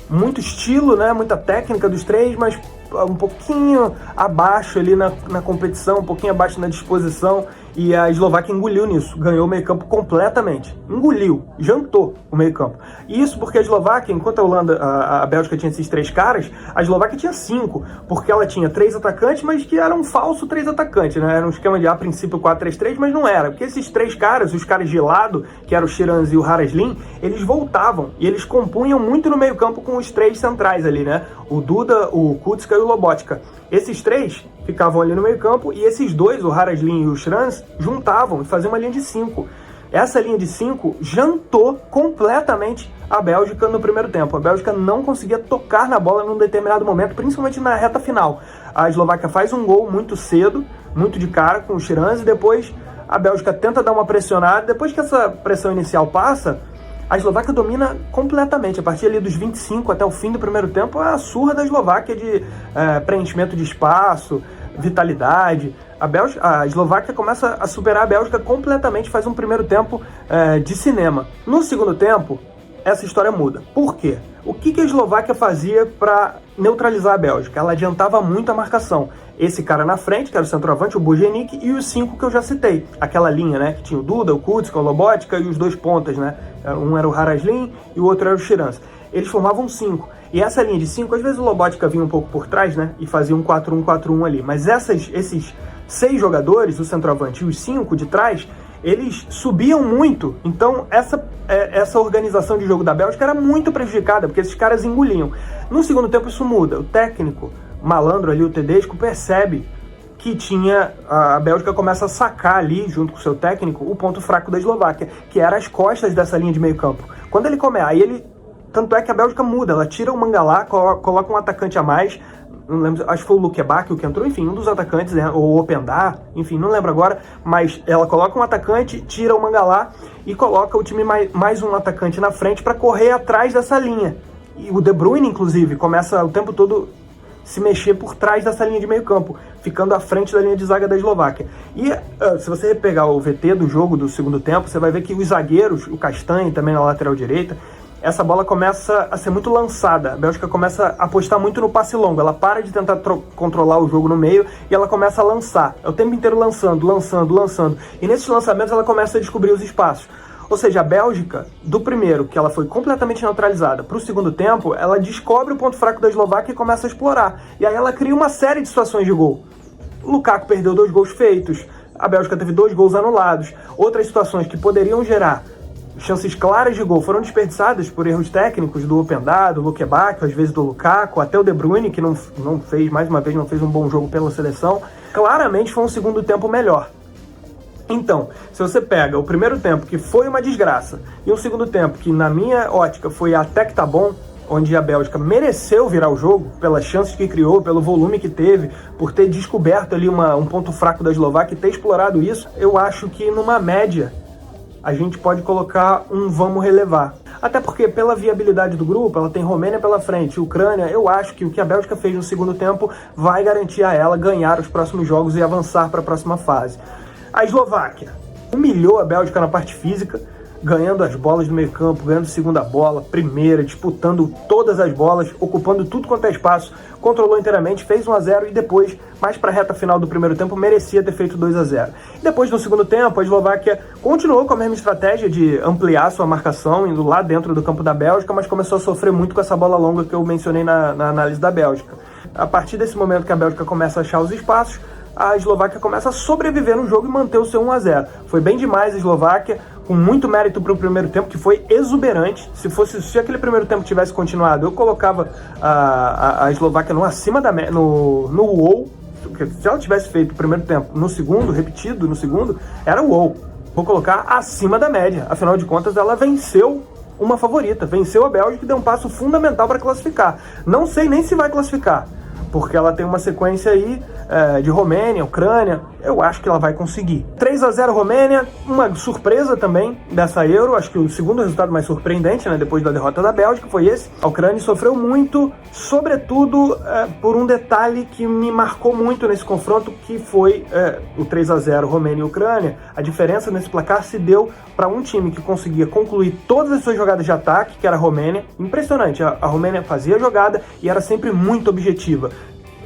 Muito estilo, né, muita técnica dos 3, mas um pouquinho abaixo ali na competição, um pouquinho abaixo na disposição, e a Eslováquia engoliu nisso, ganhou o meio-campo completamente, engoliu, jantou o meio-campo. E isso porque a Eslováquia, enquanto a Bélgica tinha esses 3 caras, a Eslováquia tinha 5, porque ela tinha 3 atacantes, mas que era um falso 3 atacantes, né? Era um esquema de, a princípio, 4-3-3, mas não era, porque esses 3 caras, os caras de lado, que eram o Schrans e o Haraslin, eles voltavam, e eles compunham muito no meio-campo com os 3 centrais ali, né? O Duda, o Kucka e o Lobotka. Esses 3 ficavam ali no meio campo, e esses 2, o Haraslin e o Schrans, juntavam e faziam uma linha de 5. Essa linha de 5 jantou completamente a Bélgica no primeiro tempo. A Bélgica não conseguia tocar na bola num determinado momento, principalmente na reta final. A Eslováquia faz um gol muito cedo, muito de cara com o Schrans, e depois a Bélgica tenta dar uma pressionada. Depois que essa pressão inicial passa, a Eslováquia domina completamente. A partir ali dos 25 até o fim do primeiro tempo, é a surra da Eslováquia de preenchimento de espaço, vitalidade. A Eslováquia começa a superar a Bélgica completamente, faz um primeiro tempo de cinema. No segundo tempo, essa história muda. Por quê? O que a Eslováquia fazia para neutralizar a Bélgica? Ela adiantava muito a marcação. Esse cara na frente, que era o centroavante, o Bojanic, e os 5 que eu já citei. Aquela linha, né, que tinha o Duda, o Kucka, o Lobotka e os 2 pontas, né? Um era o Haraslin e o outro era o Shiranz. Eles formavam 5. E essa linha de 5, às vezes o Lobotka vinha um pouco por trás, né, e fazia um 4-1-4-1 ali. Mas esses 6 jogadores, o centroavante e os 5 de trás, eles subiam muito. Então essa organização de jogo da Bélgica era muito prejudicada, porque esses caras engoliam. No segundo tempo isso muda. O técnico malandro ali, o Tedesco, percebe que a Bélgica começa a sacar ali, junto com o seu técnico, o ponto fraco da Eslováquia, que era as costas dessa linha de meio campo. Quando ele começa, tanto é que a Bélgica muda, ela tira o Mangala, coloca um atacante a mais, não lembro, acho que foi o Lukebak o que entrou, enfim, um dos atacantes, né, ou o Openda, enfim, não lembro agora, mas ela coloca um atacante, tira o Mangala e coloca o time mais um atacante na frente para correr atrás dessa linha. E o De Bruyne, inclusive, começa o tempo todo se mexer por trás dessa linha de meio campo, ficando à frente da linha de zaga da Eslováquia. E se você pegar o VT do jogo do segundo tempo, você vai ver que os zagueiros, o Castanhe também na lateral direita, essa bola começa a ser muito lançada. A Bélgica começa a apostar muito no passe longo. Ela para de tentar controlar o jogo no meio e ela começa a lançar. É o tempo inteiro lançando. E nesses lançamentos ela começa a descobrir os espaços. Ou seja, a Bélgica, do primeiro, que ela foi completamente neutralizada, para o segundo tempo, ela descobre o ponto fraco da Eslováquia e começa a explorar. E aí ela cria uma série de situações de gol. O Lukaku perdeu 2 gols feitos. A Bélgica teve 2 gols anulados. Outras situações que poderiam gerar chances claras de gol foram desperdiçadas por erros técnicos do Openda, do Lukebak, às vezes do Lukaku, até o De Bruyne, que não fez, mais uma vez, não fez um bom jogo pela seleção. Claramente foi um segundo tempo melhor. Então, se você pega o primeiro tempo, que foi uma desgraça, e um segundo tempo, que na minha ótica foi até que tá bom, onde a Bélgica mereceu virar o jogo, pelas chances que criou, pelo volume que teve, por ter descoberto ali um ponto fraco da Eslováquia e ter explorado isso, eu acho que numa média a gente pode colocar um vamos relevar. Até porque, pela viabilidade do grupo, ela tem Romênia pela frente, Ucrânia, eu acho que o que a Bélgica fez no segundo tempo vai garantir a ela ganhar os próximos jogos e avançar para a próxima fase. A Eslováquia humilhou a Bélgica na parte física, ganhando as bolas do meio campo, ganhando segunda bola, primeira, disputando todas as bolas, ocupando tudo quanto é espaço, controlou inteiramente, fez 1-0 e depois, mais para a reta final do primeiro tempo, merecia ter feito 2-0. E depois, no segundo tempo, a Eslováquia continuou com a mesma estratégia de ampliar sua marcação, indo lá dentro do campo da Bélgica, mas começou a sofrer muito com essa bola longa que eu mencionei na análise da Bélgica. A partir desse momento que a Bélgica começa a achar os espaços, a Eslováquia começa a sobreviver no jogo e manter o seu 1-0. Foi bem demais a Eslováquia, com muito mérito para o primeiro tempo, que foi exuberante. Se aquele primeiro tempo tivesse continuado, eu colocava a Eslováquia no UOL. Se ela tivesse feito o primeiro tempo no segundo, repetido no segundo, era o UOL. Vou colocar acima da média. Afinal de contas, ela venceu uma favorita, venceu a Bélgica e deu um passo fundamental para classificar. Não sei nem se vai classificar, porque ela tem uma sequência aí de Romênia, Ucrânia, eu acho que ela vai conseguir. 3-0 Romênia, uma surpresa também dessa Euro, acho que o segundo resultado mais surpreendente, né, depois da derrota da Bélgica, foi esse. A Ucrânia sofreu muito, sobretudo por um detalhe que me marcou muito nesse confronto, que foi o 3-0 Romênia e Ucrânia. A diferença nesse placar se deu para um time que conseguia concluir todas as suas jogadas de ataque, que era a Romênia. Impressionante, a Romênia fazia a jogada e era sempre muito objetiva.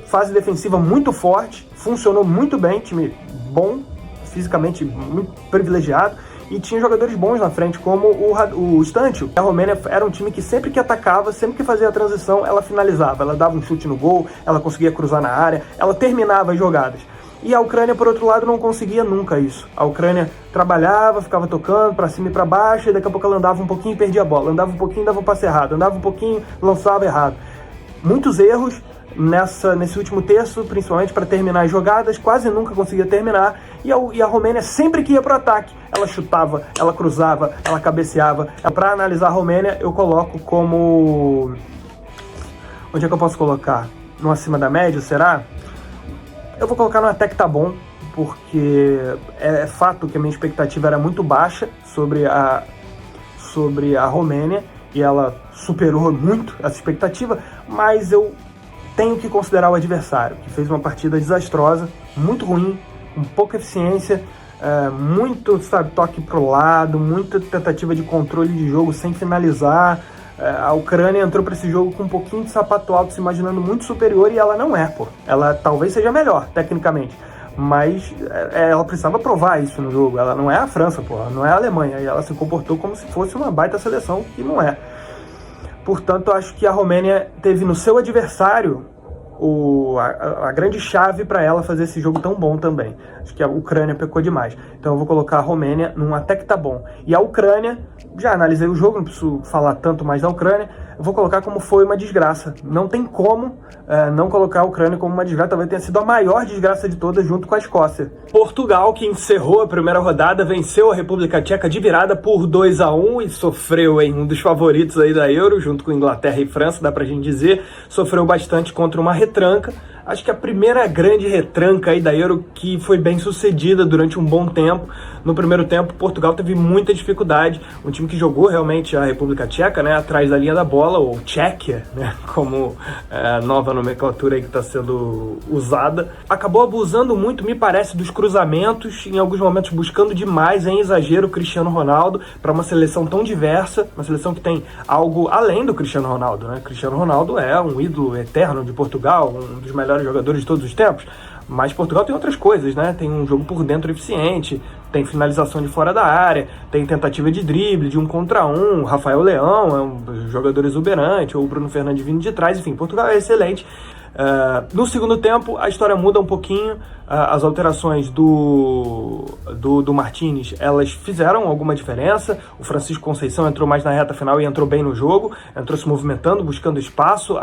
Fase defensiva muito forte, funcionou muito bem, time bom, fisicamente muito privilegiado, e tinha jogadores bons na frente, como o Stantio. A Romênia era um time que sempre que atacava, sempre que fazia a transição, ela finalizava, ela dava um chute no gol, ela conseguia cruzar na área, ela terminava as jogadas. E a Ucrânia, por outro lado, não conseguia nunca isso. A Ucrânia trabalhava, ficava tocando para cima e para baixo, e daqui a pouco ela andava um pouquinho e perdia a bola, andava um pouquinho, dava um passe errado, andava um pouquinho, lançava errado. Muitos erros nesse último terço, principalmente para terminar as jogadas, quase nunca conseguia terminar, e a Romênia sempre que ia para o ataque, ela chutava, ela cruzava, ela cabeceava. Para analisar a Romênia, eu coloco como... Onde é que eu posso colocar? No acima da média, será? Eu vou colocar no até que tá bom, porque é fato que a minha expectativa era muito baixa sobre a Romênia, e ela superou muito essa expectativa, mas eu tenho que considerar o adversário, que fez uma partida desastrosa, muito ruim, com pouca eficiência, muito, toque pro lado, muita tentativa de controle de jogo sem finalizar, A Ucrânia entrou para esse jogo com um pouquinho de sapato alto, se imaginando muito superior, e ela não é, pô. Ela talvez seja melhor, tecnicamente, mas ela precisava provar isso no jogo. Ela não é a França, pô, não é a Alemanha, e ela se comportou como se fosse uma baita seleção, que não é. Portanto, acho que a Romênia teve no seu adversário a grande chave para ela fazer esse jogo tão bom também. Acho que a Ucrânia pecou demais. Então eu vou colocar a Romênia num até que tá bom. E a Ucrânia, já analisei o jogo, não preciso falar tanto mais da Ucrânia, eu vou colocar como foi uma desgraça. Não tem como não colocar a Ucrânia como uma desgraça. Talvez tenha sido a maior desgraça de todas, junto com a Escócia. Portugal, que encerrou a primeira rodada, venceu a República Tcheca de virada por 2-1 e sofreu em um dos favoritos aí da Euro, junto com Inglaterra e França, dá pra gente dizer. Sofreu bastante contra uma retranca. Acho que a primeira grande retranca aí da Euro que foi bem sucedida durante um bom tempo. No primeiro tempo, Portugal teve muita dificuldade. Um time que jogou realmente a República Tcheca, né, atrás da linha da bola, ou Tchequia, né, como a nova nomenclatura aí que está sendo usada. Acabou abusando muito, me parece, dos cruzamentos, em alguns momentos buscando demais, em exagero, o Cristiano Ronaldo, para uma seleção tão diversa, uma seleção que tem algo além do Cristiano Ronaldo, né? Cristiano Ronaldo é um ídolo eterno de Portugal, um dos melhores jogadores de todos os tempos, mas Portugal tem outras coisas, né? Tem um jogo por dentro eficiente, tem finalização de fora da área, tem tentativa de drible, de 1 contra 1, Rafael Leão é um jogador exuberante, ou o Bruno Fernandes vindo de trás, enfim, Portugal é excelente. No segundo tempo, a história muda um pouquinho. As alterações do Martínez, elas fizeram alguma diferença. O Francisco Conceição entrou mais na reta final e entrou bem no jogo, entrou se movimentando, buscando espaço,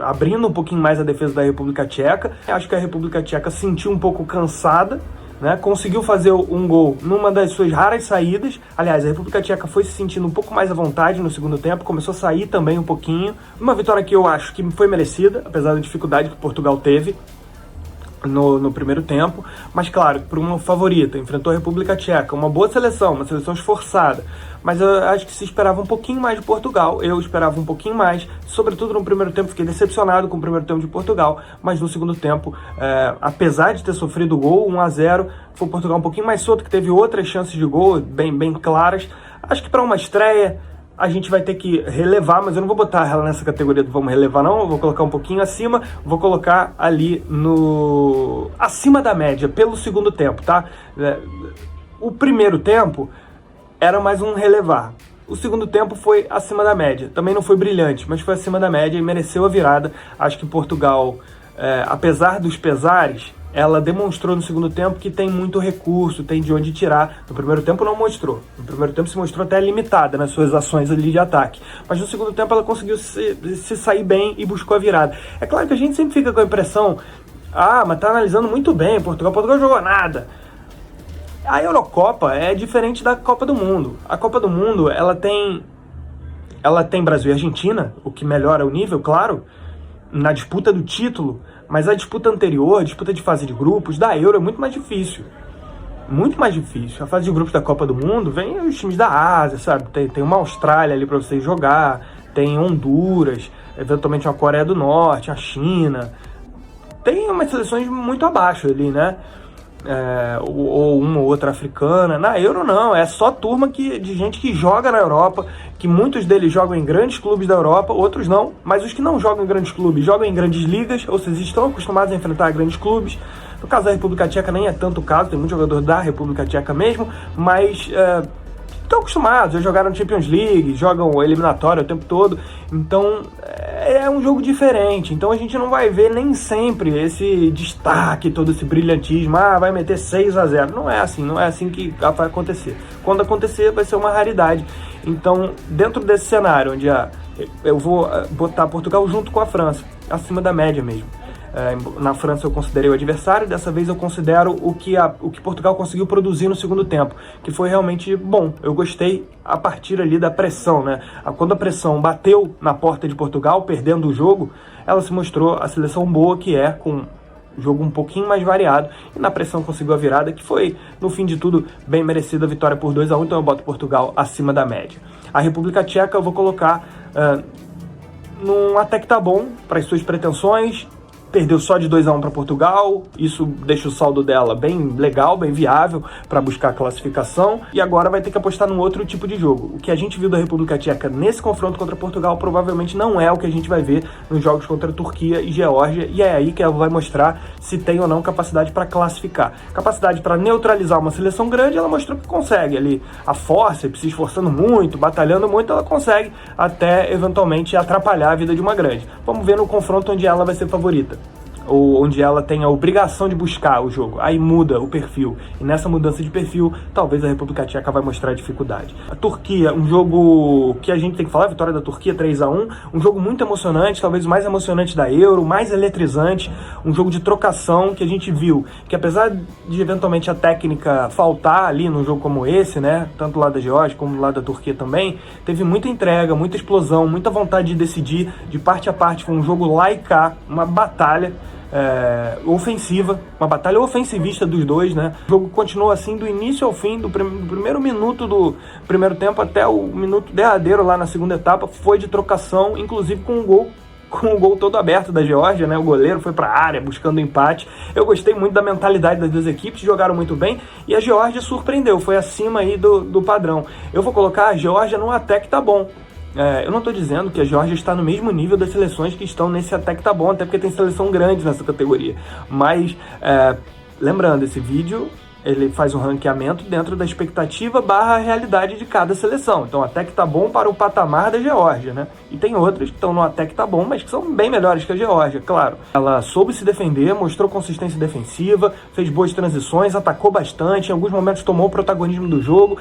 abrindo um pouquinho mais a defesa da República Tcheca. Acho que a República Tcheca sentiu um pouco cansada, né? Conseguiu fazer um gol numa das suas raras saídas. Aliás, a República Tcheca foi se sentindo um pouco mais à vontade no segundo tempo, começou a sair também um pouquinho. Uma vitória que eu acho que foi merecida, apesar da dificuldade que Portugal teve no primeiro tempo, mas claro, por uma favorita, enfrentou a República Tcheca, uma boa seleção, uma seleção esforçada, mas eu acho que se esperava um pouquinho mais de Portugal. Eu esperava um pouquinho mais, sobretudo no primeiro tempo, fiquei decepcionado com o primeiro tempo de Portugal, mas no segundo tempo, apesar de ter sofrido o gol, 1-0, foi Portugal um pouquinho mais solto, que teve outras chances de gol bem claras. Acho que para uma estreia a gente vai ter que relevar, mas eu não vou botar ela nessa categoria do vamos relevar não, eu vou colocar um pouquinho acima, vou colocar ali acima da média, pelo segundo tempo, tá? O primeiro tempo era mais um relevar. O segundo tempo foi acima da média. Também não foi brilhante, mas foi acima da média e mereceu a virada. Acho que Portugal, apesar dos pesares, ela demonstrou no segundo tempo que tem muito recurso, tem de onde tirar. No primeiro tempo não mostrou. No primeiro tempo se mostrou até limitada nas suas ações ali de ataque. Mas no segundo tempo ela conseguiu se sair bem e buscou a virada. É claro que a gente sempre fica com a impressão, mas tá analisando muito bem, Portugal jogou nada. A Eurocopa é diferente da Copa do Mundo. A Copa do Mundo, ela tem Brasil e Argentina, o que melhora o nível, claro, na disputa do título, mas a disputa anterior, a disputa de fase de grupos, da Euro é muito mais difícil. Muito mais difícil. A fase de grupos da Copa do Mundo vem os times da Ásia, sabe? Tem uma Austrália ali para você jogar, tem Honduras, eventualmente uma Coreia do Norte, a China. Tem umas seleções muito abaixo ali, né? Ou uma ou outra africana. Na Euro não, é só turma de gente que joga na Europa, que muitos deles jogam em grandes clubes da Europa, outros não, mas os que não jogam em grandes clubes jogam em grandes ligas, ou seja, estão acostumados a enfrentar grandes clubes. No caso da República Tcheca nem é tanto o caso, tem muito jogador da República Tcheca mesmo, mas estão acostumados, já jogaram Champions League, jogam eliminatória o tempo todo, então é um jogo diferente. Então a gente não vai ver nem sempre esse destaque, todo esse brilhantismo, vai meter 6-0, não é assim que vai acontecer. Quando acontecer vai ser uma raridade. Então dentro desse cenário onde eu vou botar Portugal junto com a França, acima da média mesmo. Na França eu considerei o adversário, dessa vez eu considero o que Portugal conseguiu produzir no segundo tempo, que foi realmente bom. Eu gostei a partir ali da pressão, né? Quando a pressão bateu na porta de Portugal, perdendo o jogo, ela se mostrou a seleção boa que é, com jogo um pouquinho mais variado, e na pressão conseguiu a virada, que foi, no fim de tudo, bem merecida a vitória por 2-1, então eu boto Portugal acima da média. A República Tcheca eu vou colocar num até que tá bom para as suas pretensões. perdeu só de 2-1 para Portugal, isso deixa o saldo dela bem legal, bem viável para buscar a classificação, e agora vai ter que apostar num outro tipo de jogo. O que a gente viu da República Tcheca nesse confronto contra Portugal provavelmente não é o que a gente vai ver nos jogos contra Turquia e Geórgia, e é aí que ela vai mostrar se tem ou não capacidade para classificar. Capacidade para neutralizar uma seleção grande, ela mostrou que consegue ali. A forceps, se esforçando muito, batalhando muito, ela consegue até eventualmente atrapalhar a vida de uma grande. Vamos ver no confronto onde ela vai ser favorita, ou onde ela tem a obrigação de buscar o jogo. Aí muda o perfil. E nessa mudança de perfil, talvez a República Tcheca vai mostrar dificuldade. A Turquia, um jogo que a gente tem que falar, a vitória da Turquia 3-1, um jogo muito emocionante, talvez o mais emocionante da Euro, mais eletrizante, um jogo de trocação que a gente viu, que apesar de eventualmente a técnica faltar ali num jogo como esse, né, tanto do lado da Geórgia como do lado da Turquia também, teve muita entrega, muita explosão, muita vontade de decidir de parte a parte. Foi um jogo lá e cá, uma batalha ofensiva, uma batalha ofensivista dos dois, né? O jogo continuou assim do início ao fim, do primeiro minuto do primeiro tempo até o minuto derradeiro lá na segunda etapa, foi de trocação, inclusive com o gol todo aberto da Geórgia, né? O goleiro foi para a área buscando empate. Eu gostei muito da mentalidade das duas equipes, jogaram muito bem e a Geórgia surpreendeu, foi acima aí do padrão. Eu vou colocar a Geórgia no até que tá bom. Eu não estou dizendo que a Geórgia está no mesmo nível das seleções que estão nesse até que tá bom, até porque tem seleção grande nessa categoria. Mas, lembrando, esse vídeo ele faz um ranqueamento dentro da expectativa / realidade de cada seleção. Então, até que tá bom para o patamar da Geórgia, né? E tem outras que estão no até que tá bom, mas que são bem melhores que a Geórgia, claro. Ela soube se defender, mostrou consistência defensiva, fez boas transições, atacou bastante, em alguns momentos tomou o protagonismo do jogo.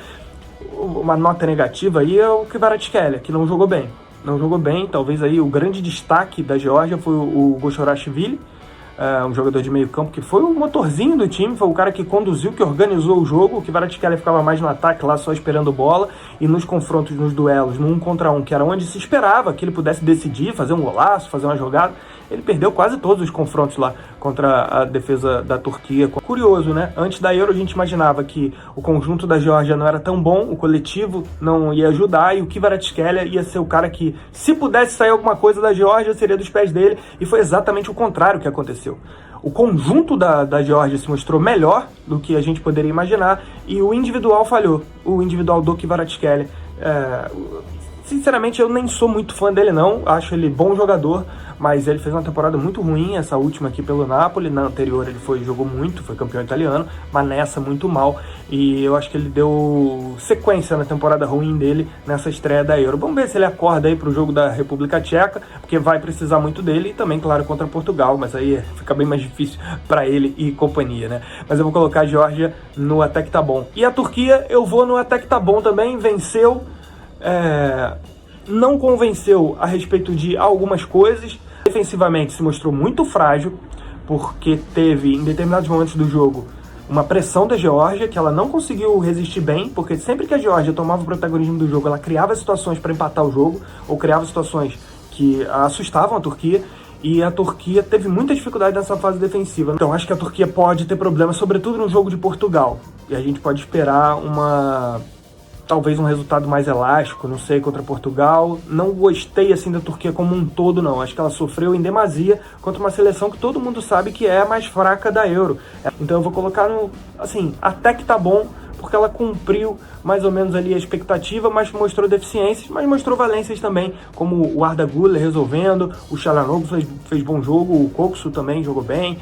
Uma nota negativa aí é o Kvaratskhelia, que não jogou bem. Não jogou bem, talvez aí o grande destaque da Geórgia foi o Goshourashvili, um jogador de meio campo que foi o motorzinho do time, foi o cara que conduziu, que organizou o jogo. O Kvaratskhelia ficava mais no ataque lá, só esperando bola, e nos confrontos, nos duelos, no 1 contra 1, que era onde se esperava que ele pudesse decidir, fazer um golaço, fazer uma jogada, ele perdeu quase todos os confrontos lá contra a defesa da Turquia. Curioso, né? Antes da Euro a gente imaginava que o conjunto da Geórgia não era tão bom, o coletivo não ia ajudar, e o Kvaratskhelia ia ser o cara que, se pudesse sair alguma coisa da Geórgia, seria dos pés dele, e foi exatamente o contrário que aconteceu. O conjunto da Geórgia se mostrou melhor do que a gente poderia imaginar, e o individual falhou, o individual do Kvaratskhelia. Sinceramente, eu nem sou muito fã dele não, acho ele bom jogador, mas ele fez uma temporada muito ruim, essa última aqui pelo Napoli. Na anterior ele jogou muito, foi campeão italiano, mas nessa muito mal, e eu acho que ele deu sequência na temporada ruim dele nessa estreia da Euro. Vamos ver se ele acorda aí pro jogo da República Tcheca, porque vai precisar muito dele, e também, claro, contra Portugal, mas aí fica bem mais difícil para ele e companhia, né? Mas eu vou colocar a Geórgia no até que tá bom. E a Turquia eu vou no até que tá bom também, venceu, não convenceu a respeito de algumas coisas. Defensivamente se mostrou muito frágil, porque teve em determinados momentos do jogo uma pressão da Geórgia que ela não conseguiu resistir bem, porque sempre que a Geórgia tomava o protagonismo do jogo, ela criava situações para empatar o jogo, ou criava situações que assustavam a Turquia, e a Turquia teve muita dificuldade nessa fase defensiva. Então acho que a Turquia pode ter problemas, sobretudo no jogo de Portugal, e a gente pode esperar talvez um resultado mais elástico, não sei, contra Portugal. Não gostei assim da Turquia como um todo, não. Acho que ela sofreu em demasia contra uma seleção que todo mundo sabe que é a mais fraca da Euro. Então eu vou colocar até que tá bom, porque ela cumpriu mais ou menos ali a expectativa, mas mostrou deficiências, mas mostrou valências também, como o Arda Güler resolvendo, o Çalhanoğlu fez bom jogo, o Koksu também jogou bem.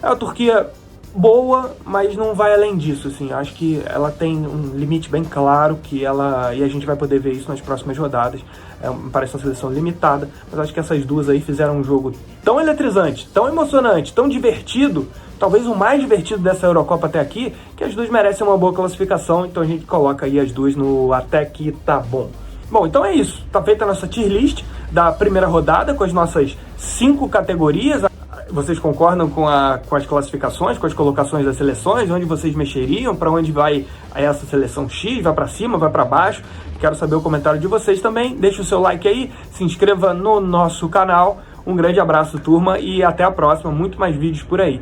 A Turquia boa, mas não vai além disso, assim. Acho que ela tem um limite bem claro, e a gente vai poder ver isso nas próximas rodadas. Me parece uma seleção limitada, mas acho que essas duas aí fizeram um jogo tão eletrizante, tão emocionante, tão divertido, talvez o mais divertido dessa Eurocopa até aqui, que as duas merecem uma boa classificação. Então a gente coloca aí as duas no até que tá bom. Bom, então é isso. Tá feita a nossa tier list da primeira rodada, com as nossas 5 categorias. Vocês concordam com as classificações, com as colocações das seleções? Onde vocês mexeriam? Para onde vai essa seleção X? Vai para cima? Vai para baixo? Quero saber o comentário de vocês também. Deixe o seu like aí, se inscreva no nosso canal. Um grande abraço, turma, e até a próxima. Muito mais vídeos por aí.